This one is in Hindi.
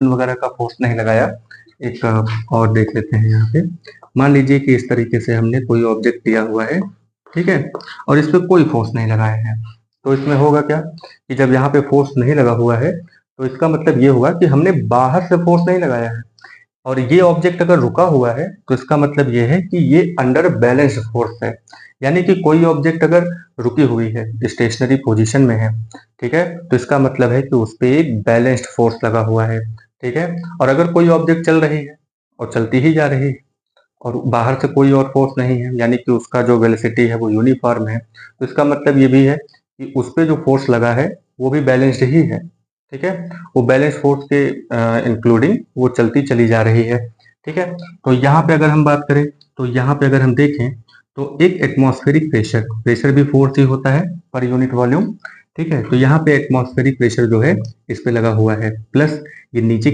वगैरह का फोर्स नहीं लगाया। एक और देख लेते हैं यहाँ पे। मान लीजिए कि इस तरीके से हमने कोई ऑब्जेक्ट दिया हुआ है, ठीक है, और इस पे कोई फोर्स नहीं लगाया है, तो इसमें होगा क्या कि जब यहाँ पे फोर्स नहीं लगा हुआ है तो इसका मतलब ये हुआ कि हमने बाहर से फोर्स नहीं लगाया है। और ये ऑब्जेक्ट अगर रुका हुआ है तो इसका मतलब ये है कि ये अंडर बैलेंस फोर्स है। यानी कि कोई ऑब्जेक्ट अगर रुकी हुई है, स्टेशनरी पोजीशन में है, ठीक है, तो इसका मतलब है कि उस पे एक बैलेंस्ड फोर्स लगा हुआ है, ठीक है। और अगर कोई ऑब्जेक्ट चल रही है और चलती ही जा रही है और बाहर से कोई और फोर्स नहीं है, यानी कि उसका जो वेलोसिटी है वो यूनिफॉर्म है, तो इसका मतलब ये भी है कि उस पे जो फोर्स लगा है वो भी बैलेंस्ड ही है, ठीक है। वो बैलेंस फोर्स के इंक्लूडिंग वो चलती चली जा रही है, ठीक है। तो यहाँ पे अगर हम बात करें, तो यहाँ पे अगर हम देखें तो एक एटमॉस्फेरिक प्रेशर, प्रेशर भी फोर्स ही होता है पर यूनिट वॉल्यूम, ठीक है। तो यहाँ पे एटमॉस्फेरिक प्रेशर जो है इस पे लगा हुआ है, प्लस ये नीचे